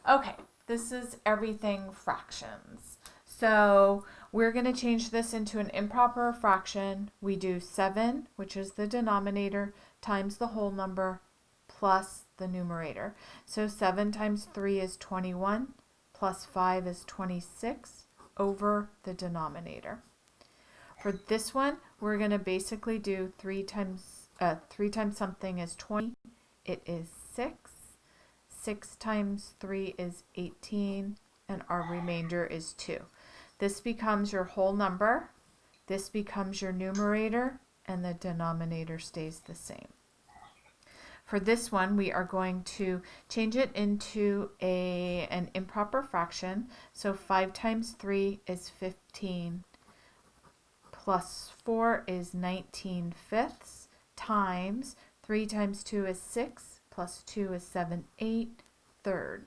Okay, this is everything fractions. So we're going to change this into an improper fraction. We do 7, which is the denominator, times the whole number plus the numerator. So 7 times 3 is 21, plus 5 is 26 over the denominator. For this one, we're going to basically do 3 times something is 20. It is 6. 6 times 3 is 18, and our remainder is 2. This becomes your whole number, this becomes your numerator, and the denominator stays the same. For this one, we are going to change it into an improper fraction. So 5 times 3 is 15, plus 4 is 19 fifths, times 3 times 2 is 6, plus 2 is 7 8/3.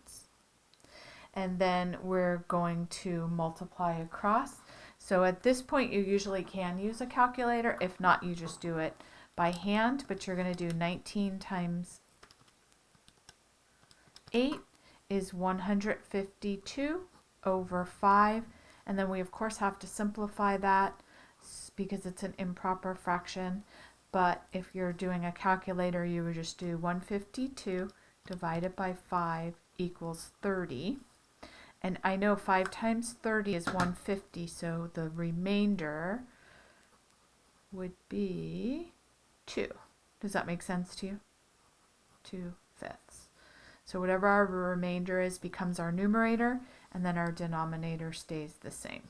And then we're going to multiply across. So at this point, you usually can use a calculator. If not, you just do it by hand, but you're going to do 19 times 8 is 152 over 5. And then we, of course, have to simplify that because it's an improper fraction. But if you're doing a calculator, you would just do 152 divided by 5 equals 30. And I know 5 times 30 is 150, so the remainder would be 2. Does that make sense to you? 2 fifths. So whatever our remainder is becomes our numerator, and then our denominator stays the same.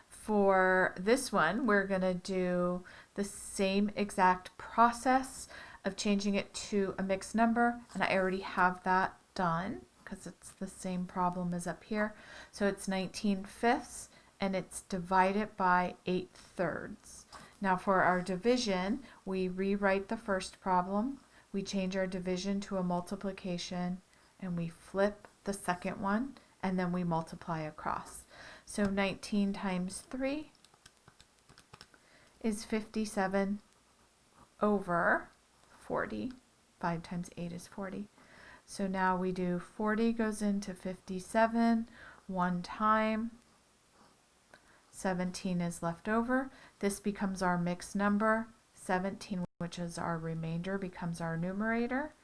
For this one, we're going to do the same exact process of changing it to a mixed number, and I already have that done because it's the same problem as up here. So it's 19 fifths, and it's divided by 8/3. Now for our division, we rewrite the first problem, we change our division to a multiplication, and we flip the second one, and then we multiply across. So 19 times 3 is 57 over 40. 5 times 8 is 40. So now we do 40 goes into 57 one time. 17 is left over. This becomes our mixed number. 17, which is our remainder, becomes our numerator.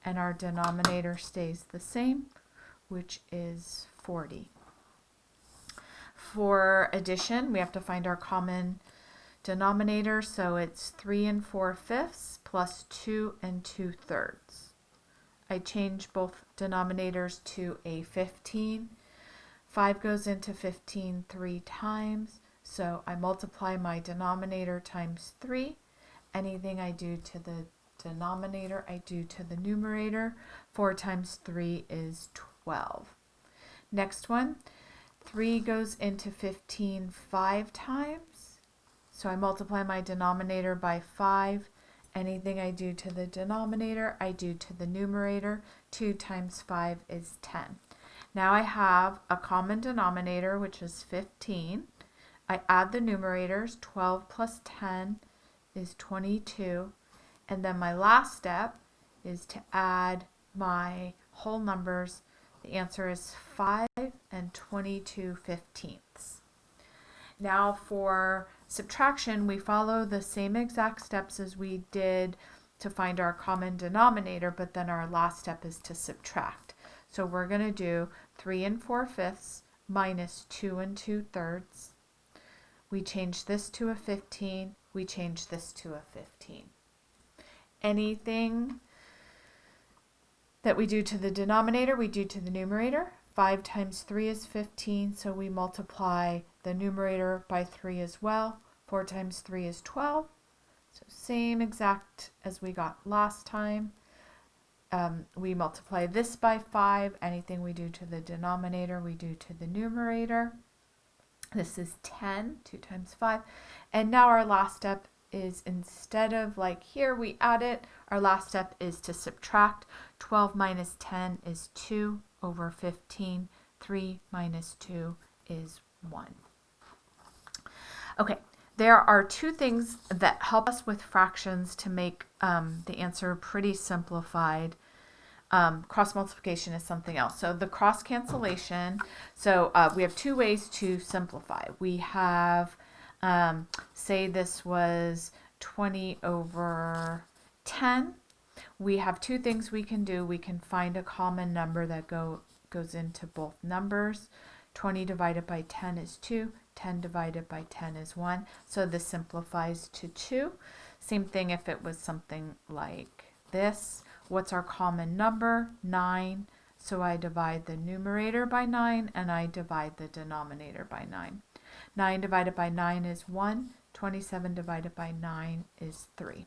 And our denominator stays the same, which is 40. For addition, we have to find our common denominator. So it's 3 4 fifths plus 2 2/3. I change both denominators to a 15. 5 goes into 15 3 times. So I multiply my denominator times 3. Anything I do to the denominator, I do to the numerator. 4 times 3 is 12. Next one, 3 goes into 15 5 times. So I multiply my denominator by 5. Anything I do to the denominator, I do to the numerator. 2 times 5 is 10. Now I have a common denominator, which is 15. I add the numerators. 12 plus 10 is 22. And then my last step is to add my whole numbers. The answer is 5 and 22/15. Now for subtraction, we follow the same exact steps as we did to find our common denominator, but then our last step is to subtract. So we're going to do 3 4 fifths minus 2 2/3. We change this to a 15. We change this to a 15. Anything that we do to the denominator, we do to the numerator. 5 times 3 is 15, so we multiply the numerator by 3 as well. 4 times 3 is 12. So same exact as we got last time. We multiply this by 5. Anything we do to the denominator, we do to the numerator. This is 10, 2 times 5. And now our last step is, instead of like here we add it, our last step is to subtract. 12 minus 10 is 2 over 15. 3 minus 2 is 1. Okay, there are two things that help us with fractions to make the answer pretty simplified. cross multiplication is something else. So the cross cancellation, so we have two ways to simplify. We have, say this was 20 over 10. We have two things we can do. We can find a common number that goes into both numbers. 20 divided by 10 is 2. 10 divided by 10 is 1. So this simplifies to 2. Same thing if it was something like this. What's our common number? 9. So I divide the numerator by 9 and I divide the denominator by 9. 9 divided by 9 is 1. 27 divided by 9 is 3.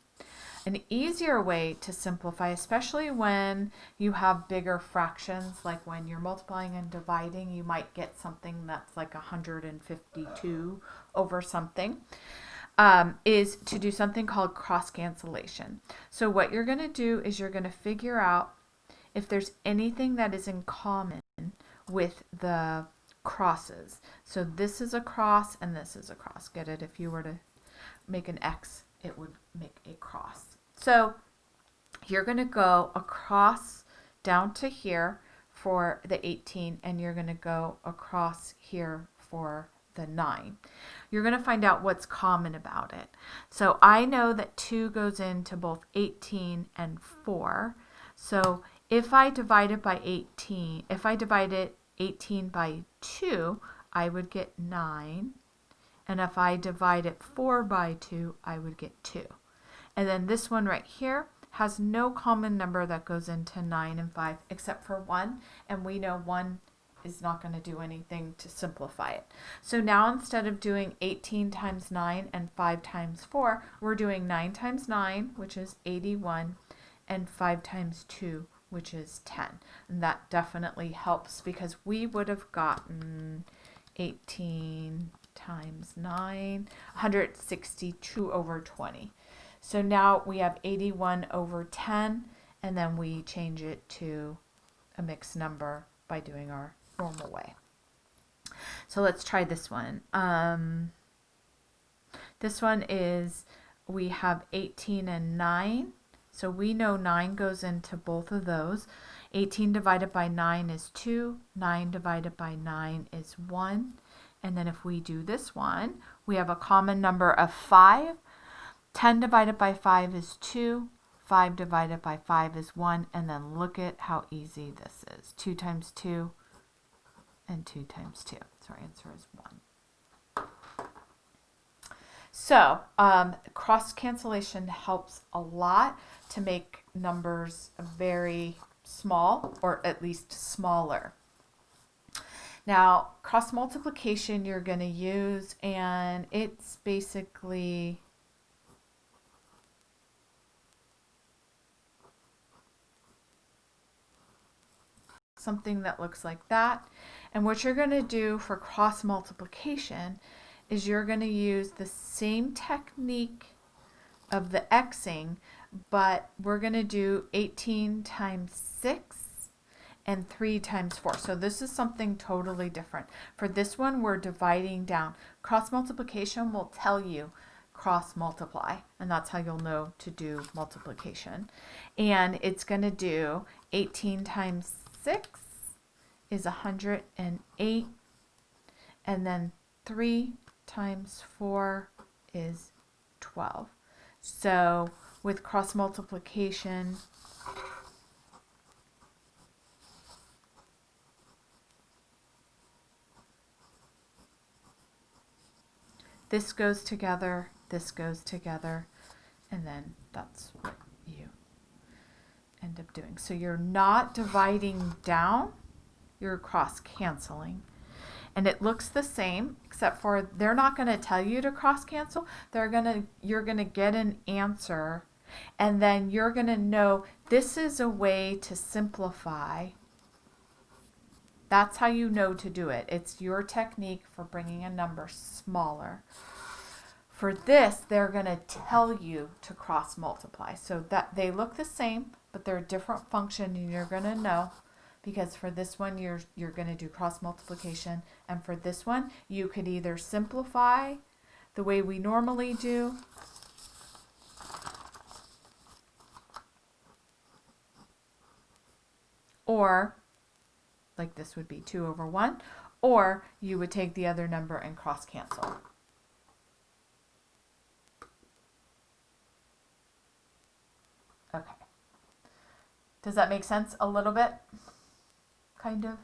An easier way to simplify, especially when you have bigger fractions, like when you're multiplying and dividing, you might get something that's like 152 over something, is to do something called cross cancellation. So what you're going to do is you're going to figure out if there's anything that is in common with the crosses. So this is a cross and this is a cross. Get it? If you were to make an X, it would make a cross. So you're going to go across down to here for the 18 and you're going to go across here for the 9. You're going to find out what's common about it. So I know that 2 goes into both 18 and 4. So if I divide it by 18, if I divided 18 by 2, I would get 9. And if I divide it 4 by 2, I would get 2. And then this one right here has no common number that goes into 9 and 5 except for 1. And we know 1 is not going to do anything to simplify it. So now instead of doing 18 times 9 and 5 times 4, we're doing 9 times 9, which is 81, and 5 times 2, which is 10. And that definitely helps because we would have gotten 18 times 9, 162 over 20. So now we have 81 over 10, and then we change it to a mixed number by doing our normal way. So let's try this one. This one is, we have 18 and 9. So we know 9 goes into both of those. 18 divided by 9 is 2. 9 divided by 9 is 1. And then if we do this one, we have a common number of 5. 10 divided by 5 is 2. 5 divided by 5 is 1. And then look at how easy this is. 2 times 2 and 2 times 2. So our answer is 1. So cross cancellation helps a lot to make numbers very small, or at least smaller. Now, cross multiplication you're going to use, and it's basically something that looks like that. And what you're going to do for cross multiplication is you're going to use the same technique of the xing, but we're going to do 18 times 6 and 3 times 4. So this is something totally different. For this one, we're dividing down. Cross multiplication will tell you cross multiply, and that's how you'll know to do multiplication. And it's going to do 18 times 6 is 108, and then 3 times 4 is 12. So with cross multiplication, this goes together, and then that's what you end up doing. So you're not dividing down, you're cross canceling. And it looks the same, except for they're not going to tell you to cross cancel. You're going to get an answer, and then you're going to know this is a way to simplify. That's how you know to do it. It's your technique for bringing a number smaller. For this, they're going to tell you to cross multiply. So that they look the same, but they're a different function, and you're going to know. Because for this one, you're going to do cross multiplication. And for this one, you could either simplify the way we normally do, or like this would be 2 over 1, or you would take the other number and cross cancel. Okay. Does that make sense a little bit? Kind of?